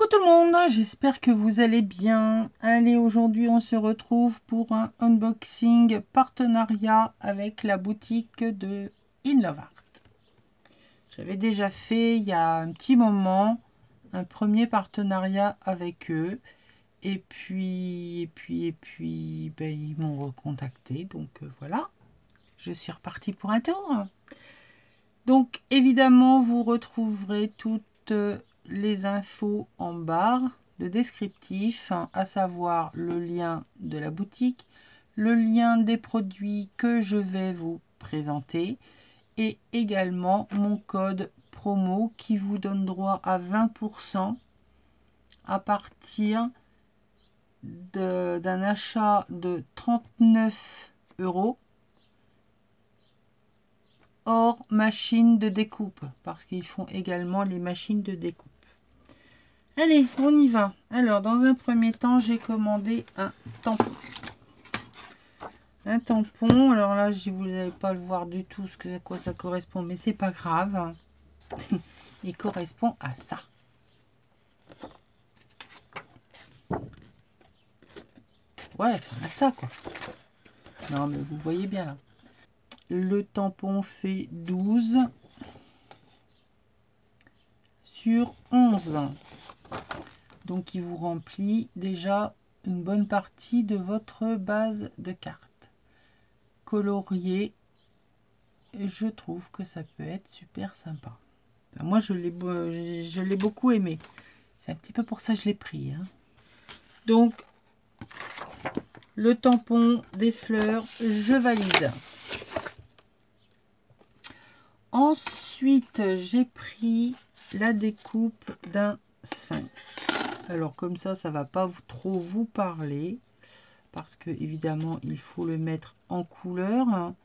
Coucou tout le monde, j'espère que vous allez bien. Allez, aujourd'hui on se retrouve pour un unboxing partenariat avec la boutique de In Love Art. J'avais déjà fait il y a un petit moment un premier partenariat avec eux. Et puis, ben, ils m'ont recontacté. Donc voilà, je suis repartie pour un tour. Donc évidemment, vous retrouverez toutes les infos en barre de descriptif, à savoir le lien de la boutique, le lien des produits que je vais vous présenter et également mon code promo qui vous donne droit à 20% à partir d'un achat de 39 € hors machine de découpe, parce qu'ils font également les machines de découpe. Allez, on y va. Alors, dans un premier temps, j'ai commandé un tampon. Un tampon, alors là, vous n'allez pas le voir du tout à quoi ça correspond, mais c'est pas grave. Il correspond à ça. Ouais, à ça, quoi. Non, mais vous voyez bien, là. Le tampon fait 12 sur 11. Donc, il vous remplit déjà une bonne partie de votre base de cartes. Colorié, je trouve que ça peut être super sympa. Enfin, moi, je l'ai beaucoup aimé. C'est un petit peu pour ça que je l'ai pris. Hein. Donc, le tampon, des fleurs, je valide. Ensuite, j'ai pris la découpe d'un sphinx. Alors comme ça va pas trop vous parler parce que évidemment il faut le mettre en couleur, hein,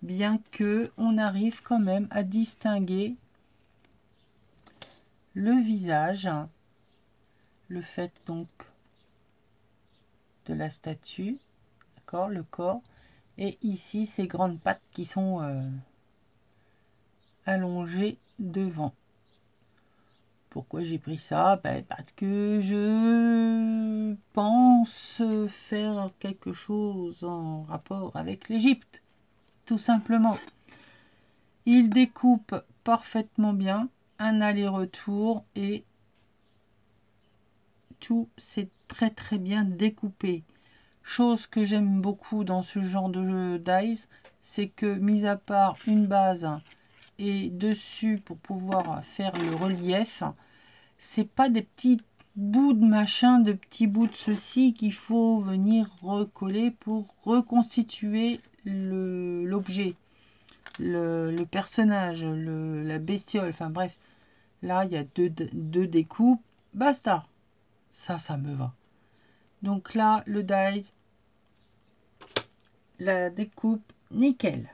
bien que on arrive quand même à distinguer le visage, le fait donc de la statue, d'accord, le corps, et ici ces grandes pattes qui sont allongées devant. Pourquoi j'ai pris ça? Ben, parce que je pense faire quelque chose en rapport avec l'Égypte, tout simplement. Il découpe parfaitement bien, un aller-retour et tout c'est très bien découpé. Chose que j'aime beaucoup dans ce genre de dies, c'est que mis à part une base et dessus pour pouvoir faire le relief, c'est pas des petits bouts de machin, de petits bouts de ceci qu'il faut venir recoller pour reconstituer l'objet, le personnage, la bestiole, enfin bref. Là, il y a deux découpes, basta. Ça me va. Donc là, le dies, la découpe, nickel.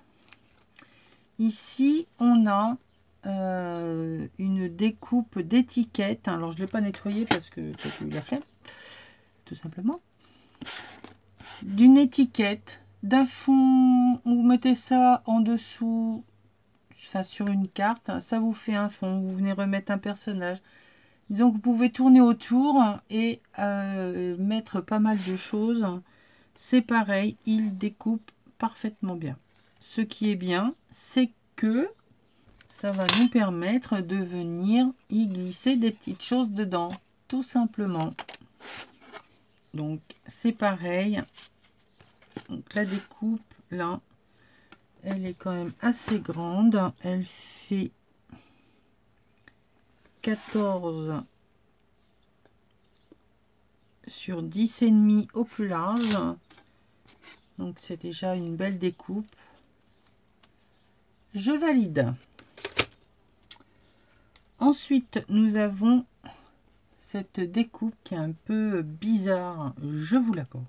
Ici, on a une découpe d'étiquette. Alors, je ne l'ai pas nettoyé parce que j'ai eu la flemme, tout simplement. D'une étiquette, d'un fond, vous mettez ça en dessous, enfin sur une carte, ça vous fait un fond. Vous venez remettre un personnage. Disons que vous pouvez tourner autour et mettre pas mal de choses. C'est pareil, il découpe parfaitement bien. Ce qui est bien, c'est que ça va nous permettre de venir y glisser des petites choses dedans, tout simplement. Donc c'est pareil. Donc la découpe là, elle est quand même assez grande. Elle fait 14 sur 10,5 au plus large. Donc c'est déjà une belle découpe. Je valide. Ensuite, nous avons cette découpe qui est un peu bizarre, je vous l'accorde.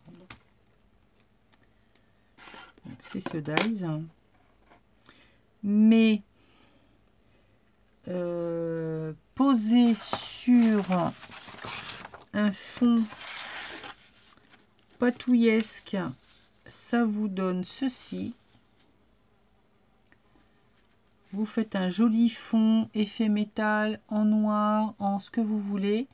C'est ce dies. Mais posé sur un fond patouillesque, ça vous donne ceci. Vous faites un joli fond, effet métal, en noir, en ce que vous voulez.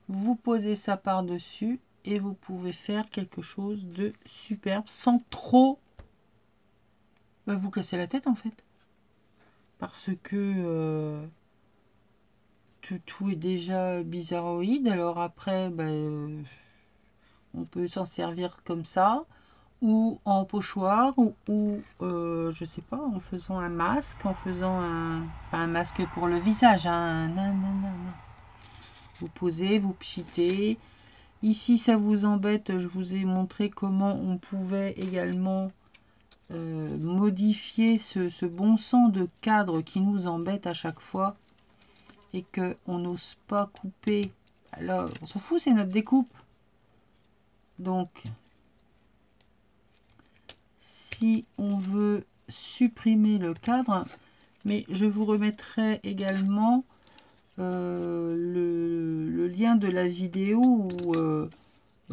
vous posez ça par-dessus et vous pouvez faire quelque chose de superbe sans trop vous casser la tête en fait. Parce que tout est déjà bizarroïde. Alors après, on peut s'en servir comme ça, ou en pochoir, ou je sais pas, en faisant un masque, en faisant pas un masque pour le visage, hein, non, non, non, non. Vous posez, vous pchitez. Ici, ça vous embête, je vous ai montré comment on pouvait également modifier ce bon sens de cadre qui nous embête à chaque fois et qu'on n'ose pas couper. Alors, on s'en fout, c'est notre découpe. Donc, si on veut supprimer le cadre, mais je vous remettrai également le lien de la vidéo où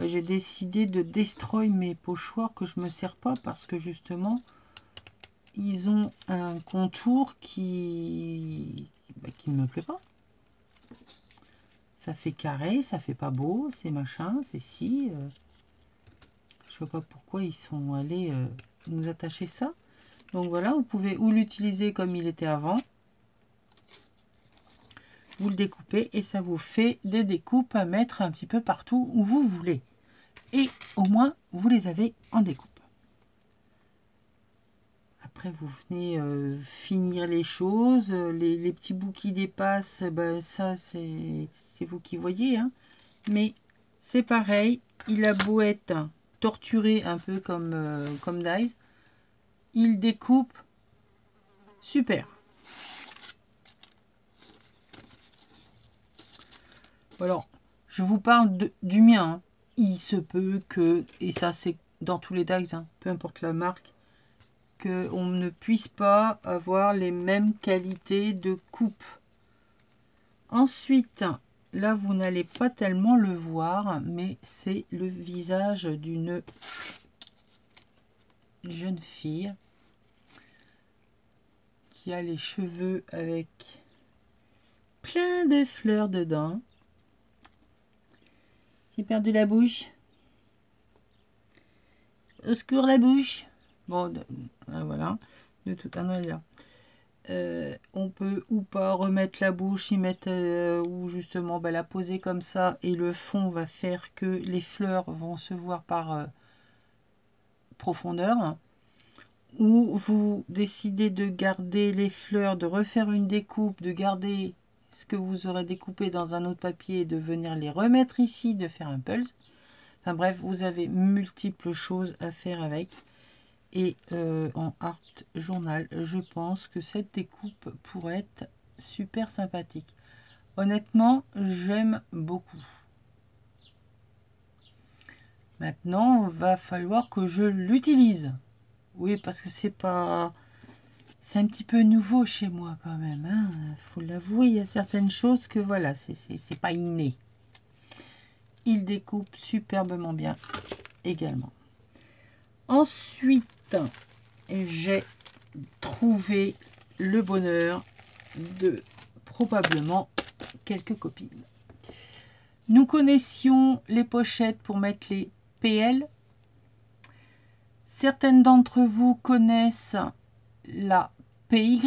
j'ai décidé de destroy mes pochoirs que je me sers pas parce que justement ils ont un contour qui ne me plaît pas. Ça fait carré, ça fait pas beau, c'est machin, c'est si. Je vois pas pourquoi ils sont allés nous attacher ça. Donc voilà, vous pouvez ou l'utiliser comme il était avant. Vous le découpez et ça vous fait des découpes à mettre un petit peu partout où vous voulez. Et au moins, vous les avez en découpe. Après, vous venez finir les choses. Les petits bouts qui dépassent, ça, c'est vous qui voyez. Hein. Mais c'est pareil, il a beau être torturé un peu comme Dies. Il découpe super. Alors, je vous parle du mien. Hein. Il se peut que, et ça c'est dans tous les Dies, hein, peu importe la marque, qu'on ne puisse pas avoir les mêmes qualités de coupe. Ensuite, là vous n'allez pas tellement le voir, mais c'est le visage d'une jeune fille qui a les cheveux avec plein de fleurs dedans. J'ai perdu la bouche. Au secours la bouche. Bon, voilà. De toute façon, là. On peut ou pas remettre la bouche, y mettre ou justement la poser comme ça et le fond va faire que les fleurs vont se voir par profondeur. Ou vous décidez de garder les fleurs, de refaire une découpe, de garder ce que vous aurez découpé dans un autre papier et de venir les remettre ici, de faire un pulse. Enfin bref, vous avez multiples choses à faire avec. Et en art journal, je pense que cette découpe pourrait être super sympathique. Honnêtement, j'aime beaucoup. Maintenant, il va falloir que je l'utilise. Oui, parce que c'est pas... C'est un petit peu nouveau chez moi quand même. Hein. Faut l'avouer, il y a certaines choses que voilà, c'est pas inné. Il découpe superbement bien également. Ensuite, j'ai trouvé le bonheur de probablement quelques copines. Nous connaissions les pochettes pour mettre les PL. Certaines d'entre vous connaissent la PY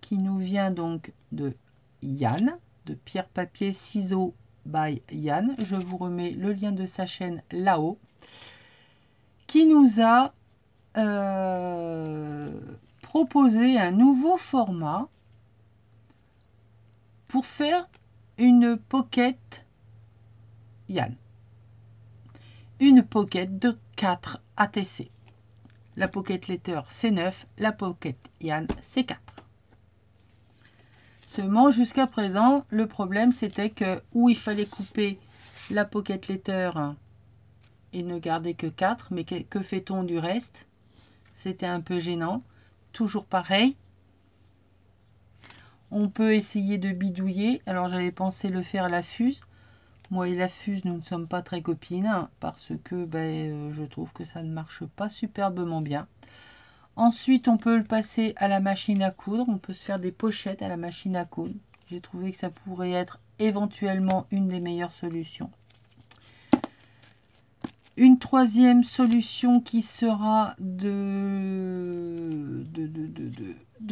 qui nous vient donc de Yann, de Pierre Papier Ciseaux by Yann. Je vous remets le lien de sa chaîne là-haut, qui nous a proposé un nouveau format pour faire une pocket Yann. Une pocket de 4 ATC. La Pocket Letter c'est 9, la Pocket Yann c'est 4. Seulement jusqu'à présent, le problème c'était que où il fallait couper la Pocket Letter et ne garder que 4, mais que fait-on du reste? C'était un peu gênant. Toujours pareil. On peut essayer de bidouiller. Alors j'avais pensé le faire à la fuse. Moi et la fuse, nous ne sommes pas très copines parce que je trouve que ça ne marche pas superbement bien. Ensuite, on peut le passer à la machine à coudre. On peut se faire des pochettes à la machine à coudre. J'ai trouvé que ça pourrait être éventuellement une des meilleures solutions. Une troisième solution qui sera de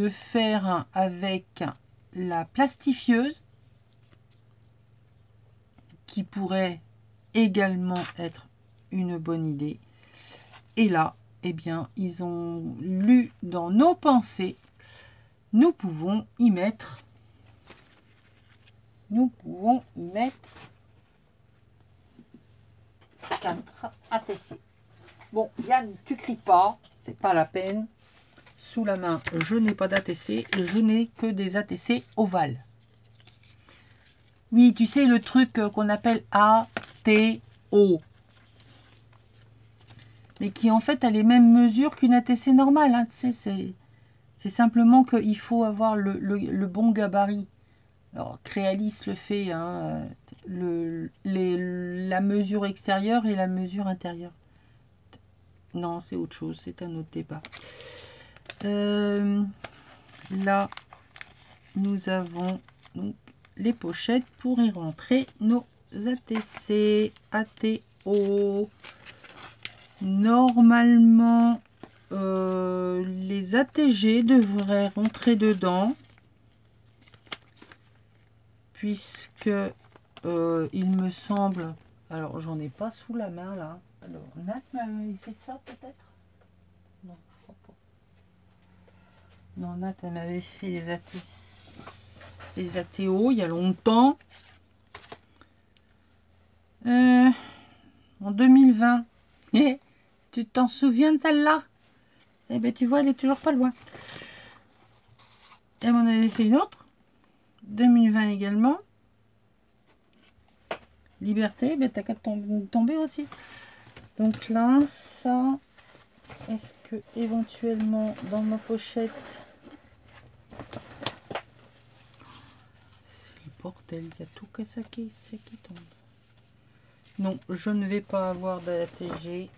faire avec la plastifieuse, qui pourrait également être une bonne idée. Et là, eh bien, ils ont lu dans nos pensées. Nous pouvons y mettre ATC. Bon, Yann, tu cries pas, c'est pas la peine. Sous la main, je n'ai pas d'ATC, je n'ai que des ATC ovales. Oui, tu sais, le truc qu'on appelle ATO. Mais qui en fait a les mêmes mesures qu'une ATC normale. Hein. C'est simplement qu'il faut avoir le bon gabarit. Alors, Créalis le fait, hein, la mesure extérieure et la mesure intérieure. Non, c'est autre chose, c'est un autre débat. Là, nous avons donc les pochettes pour y rentrer nos ATC, ATO. Normalement, les ATG devraient rentrer dedans. Puisque il me semble, alors j'en ai pas sous la main là. Alors Nat m'avait fait ça peut-être? Non, je crois pas. Non, Nat elle m'avait fait les ATO il y a longtemps. En 2020. Tu t'en souviens de celle-là? Eh bien tu vois, elle est toujours pas loin. Elle m'en avait fait une autre. 2020 également. Liberté, ben t'as qu'à tomber aussi. Donc là, ça, est-ce que éventuellement dans ma pochette, c'est le bordel, il y a tout ça qui tombe. Non, je ne vais pas avoir d'ATG.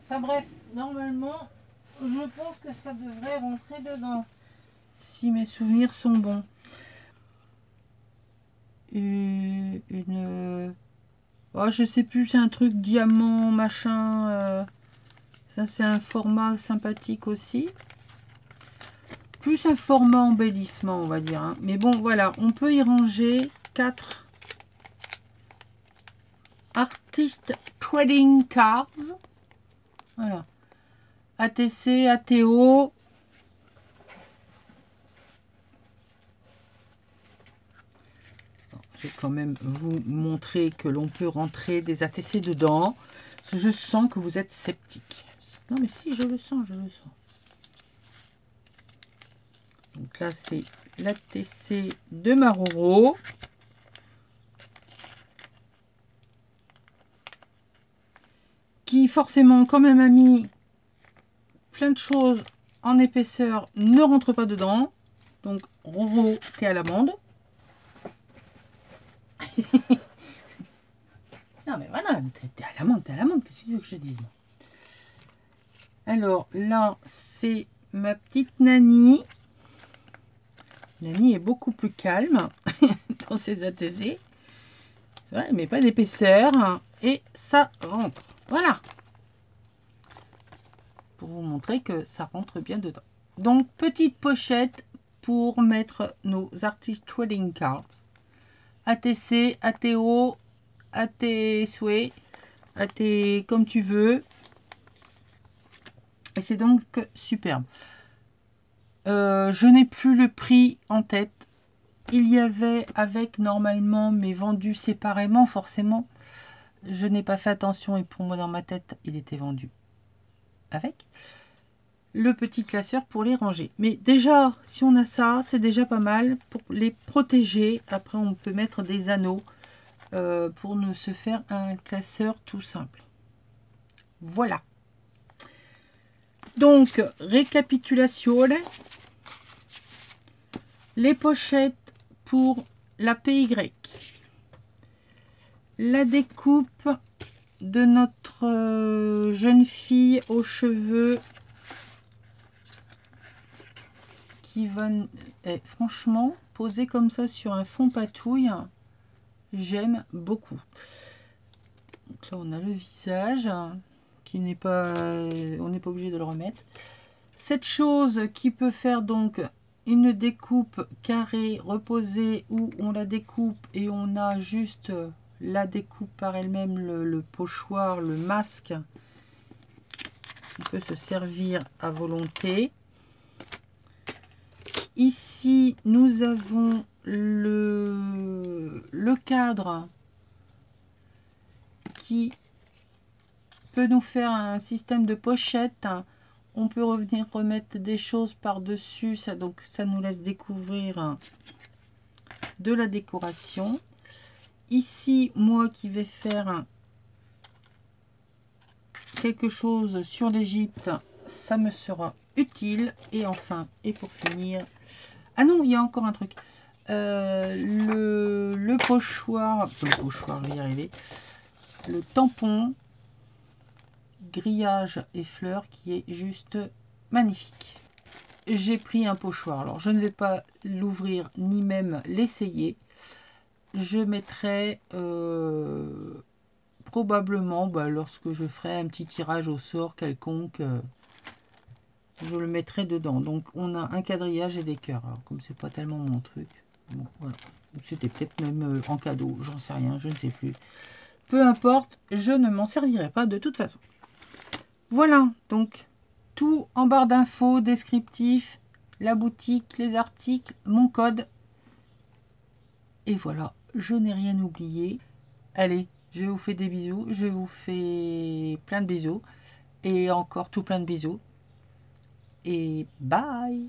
Enfin bref, normalement, je pense que ça devrait rentrer dedans. Si mes souvenirs sont bons. Oh, je sais plus, c'est un truc diamant, machin. Ça, c'est un format sympathique aussi. Plus un format embellissement, on va dire. Hein. Mais bon, voilà, on peut y ranger 4 Artist Trading Cards. Voilà. ATC, ATO. Je vais quand même vous montrer que l'on peut rentrer des ATC dedans. Parce que je sens que vous êtes sceptique. Non mais si, je le sens, je le sens. Donc là, c'est l'ATC de Maroro. Qui forcément, comme elle m'a mis plein de choses en épaisseur, ne rentre pas dedans. Donc Roro, t'es à l'amende. Non mais voilà, t'es à l'amende, qu'est-ce que tu veux que je dise? Alors là, c'est ma petite Nani. Nani est beaucoup plus calme dans ses ATC. Ouais, mais pas d'épaisseur. Et ça rentre. Voilà. Pour vous montrer que ça rentre bien dedans. Donc, petite pochette pour mettre nos Artist Trading Cards. ATC, ATO, AT Sway, AT comme tu veux. Et c'est donc superbe. Je n'ai plus le prix en tête. Il y avait avec normalement, mais vendu séparément forcément. Je n'ai pas fait attention et pour moi dans ma tête, il était vendu avec le petit classeur pour les ranger. Mais déjà, si on a ça, c'est déjà pas mal pour les protéger. Après, on peut mettre des anneaux pour ne se faire un classeur tout simple. Voilà. Donc, récapitulation. Les pochettes pour la PY. La découpe de notre jeune fille aux cheveux qui va... franchement, poser comme ça sur un fond patouille, j'aime beaucoup. Donc là, on a le visage qui n'est pas... on n'est pas obligé de le remettre. Cette chose qui peut faire donc une découpe carrée reposée où on la découpe et on a juste la découpe par elle-même, le pochoir, le masque. On peut se servir à volonté. Ici, nous avons le cadre qui peut nous faire un système de pochette. On peut revenir remettre des choses par-dessus, donc ça nous laisse découvrir de la décoration. Ici, moi qui vais faire quelque chose sur l'Égypte, ça me sera utile. Et enfin, et pour finir, ah non, il y a encore un truc. Le pochoir, je vais y arriver, le tampon grillage et fleurs qui est juste magnifique. J'ai pris un pochoir, alors je ne vais pas l'ouvrir ni même l'essayer. Je mettrai probablement lorsque je ferai un petit tirage au sort quelconque, je le mettrai dedans. Donc on a un quadrillage et des cœurs. Alors comme c'est pas tellement mon truc, bon, voilà. C'était peut-être même en cadeau, j'en sais rien, je ne sais plus. Peu importe, je ne m'en servirai pas de toute façon. Voilà, donc tout en barre d'infos, descriptif, la boutique, les articles, mon code. Et voilà, je n'ai rien oublié. Allez, je vous fais des bisous, je vous fais plein de bisous. Et encore tout plein de bisous. Et bye!